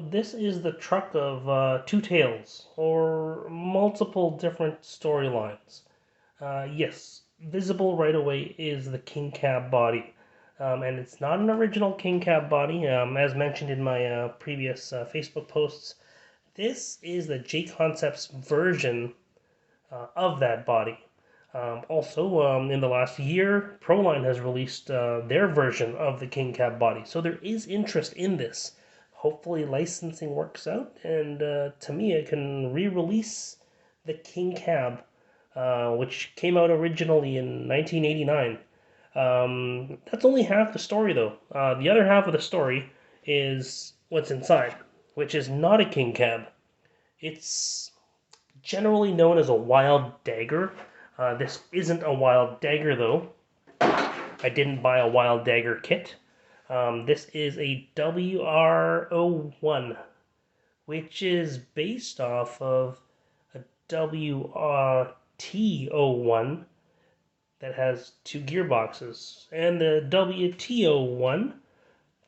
This is the truck of two tales, or multiple different storylines. Yes, visible right away is the King Cab body. And it's not an original King Cab body, as mentioned in my previous Facebook posts. This is the J Concepts version of that body. Also, in the last year, Proline has released their version of the King Cab body. So there is interest in this. Hopefully, licensing works out, and Tamiya can re-release the King Cab, which came out originally in 1989. That's only half the story, though. The other half of the story is what's inside, which is not a King Cab. It's generally known as a Wild Dagger. This isn't a Wild Dagger, though. I didn't buy a Wild Dagger kit. This is a WR01, which is based off of a WRT01 that has two gearboxes. And the WT01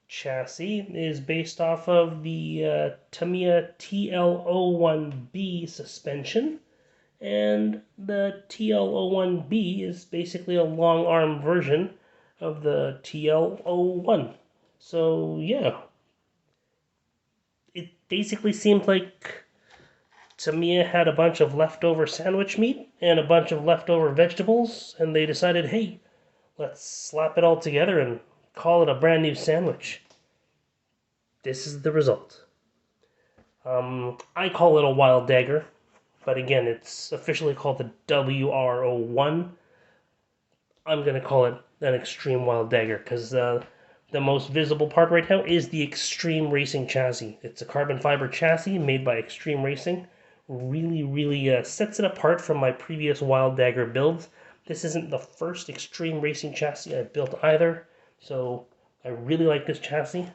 chassis is based off of the Tamiya TL01B suspension. And the TL01B is basically a long arm version of the TL01. So, yeah. It basically seemed like Tamiya had a bunch of leftover sandwich meat and a bunch of leftover vegetables, and they decided, hey, let's slap it all together and call it a brand new sandwich. This is the result. I call it a Wild Dagger, but again, it's officially called the WR01. I'm going to call it an Extreme Wild Dagger because the most visible part right now is the Extreme Racing chassis. It's a carbon fiber chassis made by Extreme Racing. Really sets it apart from my previous Wild Dagger builds. This isn't the first Extreme Racing chassis I've built either, so I really like this chassis.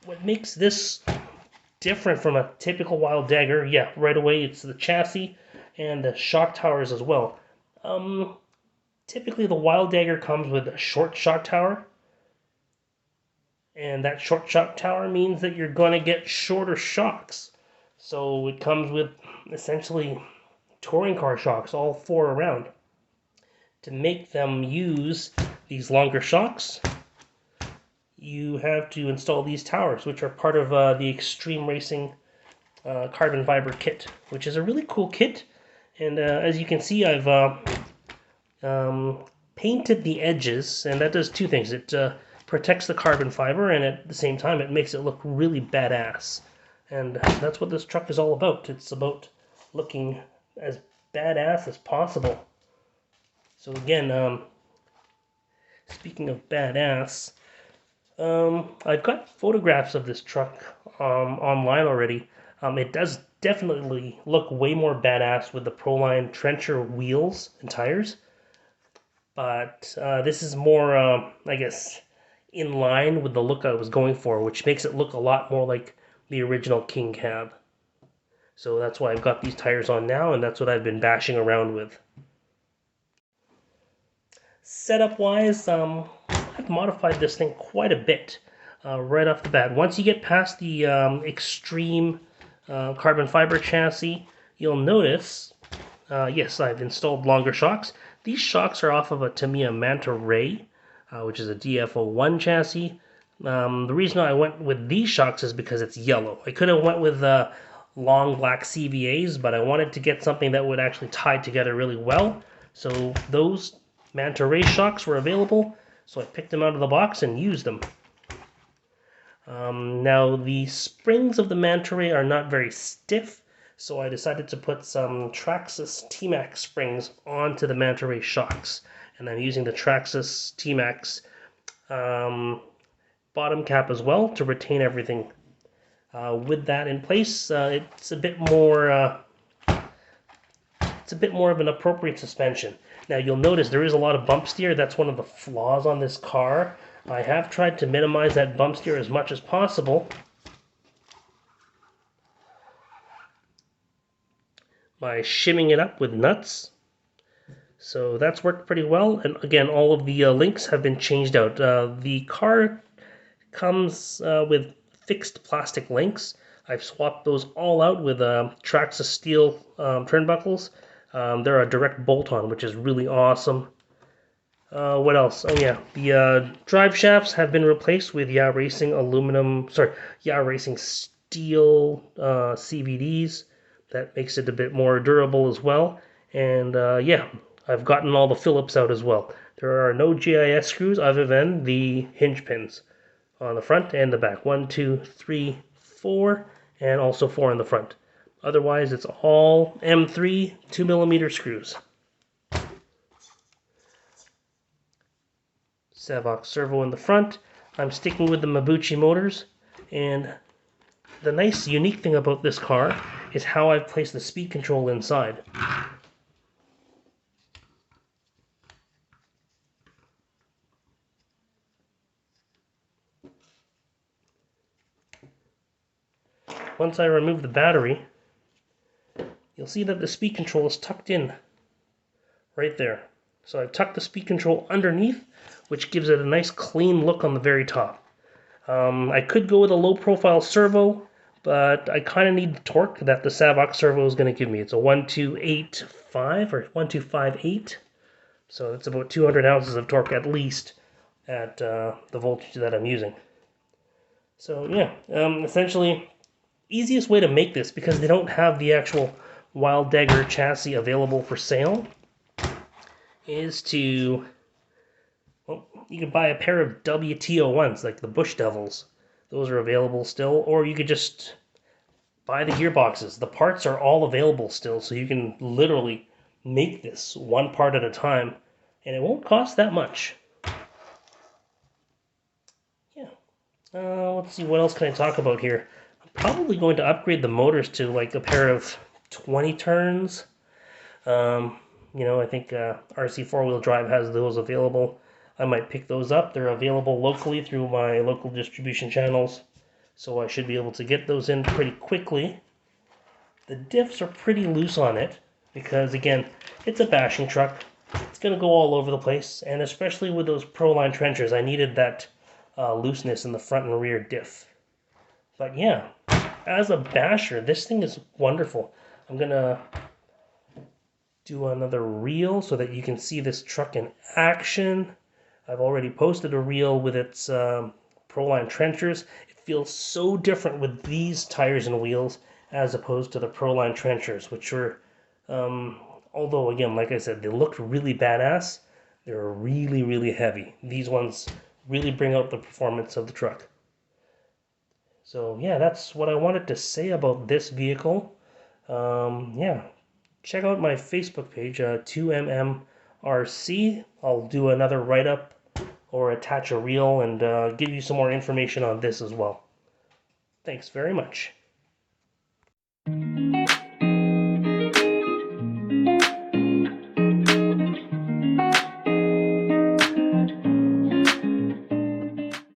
What makes this different from a typical Wild Dagger, yeah, right away it's the chassis and the shock towers as well. Typically the Wild Dagger comes with a short shock tower, and that short shock tower means that you're going to get shorter shocks. So it comes with essentially touring car shocks, all four around. To make them use these longer shocks, you have to install these towers, which are part of the Extreme Racing carbon fiber kit, which is a really cool kit. And as you can see, I've painted the edges, and that does two things. It protects the carbon fiber, and at the same time, it makes it look really badass. And that's what this truck is all about. It's about looking as badass as possible. So again, speaking of badass, I've got photographs of this truck online already. It does definitely look way more badass with the Proline trencher wheels and tires. But this is more, I guess, in line with the look I was going for, which makes it look a lot more like the original King Cab. So that's why I've got these tires on now, and that's what I've been bashing around with. Setup-wise, I've modified this thing quite a bit right off the bat. Once you get past the extreme carbon fiber chassis, you'll notice, yes, I've installed longer shocks. These shocks are off of a Tamiya Manta Ray, which is a DF01 chassis. The reason I went with these shocks is because it's yellow. I could have went with long black CVAs, but I wanted to get something that would actually tie together really well. So those Manta Ray shocks were available, so I picked them out of the box and used them. Now the springs of the Manta Ray are not very stiff, so I decided to put some Traxxas T-Max springs onto the Manta Ray shocks. And I'm using the Traxxas T-Max bottom cap as well to retain everything. With that in place, it's a bit more of an appropriate suspension. Now you'll notice there is a lot of bump steer. That's one of the flaws on this car. I have tried to minimize that bump steer as much as possible by shimming it up with nuts. So that's worked pretty well. And again, all of the links have been changed out. The car comes with fixed plastic links. I've swapped those all out with Traxxas steel turnbuckles. They're a direct bolt-on, which is really awesome. What else? Oh yeah, the drive shafts have been replaced with Yeah Racing steel CVDs. That makes it a bit more durable as well. And yeah, I've gotten all the Phillips out as well. There are no GIS screws other than the hinge pins on the front and the back. 1, 2, 3, 4, and also 4 in the front. Otherwise, it's all M3 2mm screws. Savox servo in the front. I'm sticking with the Mabuchi motors, and the nice unique thing about this car is how I've placed the speed control inside. Once I remove the battery, you'll see that the speed control is tucked in right there. So I've tucked the speed control underneath, which gives it a nice clean look on the very top. I could go with a low profile servo, but I kind of need the torque that the Savox servo is going to give me. It's a 1285 or 1258, so it's about 200 ounces of torque at least at the voltage that I'm using. So yeah, essentially, easiest way to make this, because they don't have the actual Wild Dagger chassis available for sale, is to, well, you could buy a pair of WT01s, like the Bush Devils. Those are available still, or you could just buy the gearboxes. The parts are all available still, so you can literally make this one part at a time, and it won't cost that much. Yeah. Let's see, what else can I talk about here? I'm probably going to upgrade the motors to like a pair of 20 turns. I think RC 4-wheel drive has those available. I might pick those up. They're available locally through my local distribution channels, so I should be able to get those in pretty quickly. The diffs are pretty loose on it because, again, it's a bashing truck. It's going to go all over the place, and especially with those Proline trenchers, I needed that looseness in the front and rear diff. But yeah, as a basher, this thing is wonderful. I'm going to do another reel so that you can see this truck in action. I've already posted a reel with its Proline trenchers. It feels so different with these tires and wheels as opposed to the Proline trenchers, which were, although again, like I said, they looked really badass, they're really, really heavy. These ones really bring out the performance of the truck. So yeah, that's what I wanted to say about this vehicle. Yeah, check out my Facebook page, 2MMRC. I'll do another write-up or attach a reel and give you some more information on this as well. Thanks very much.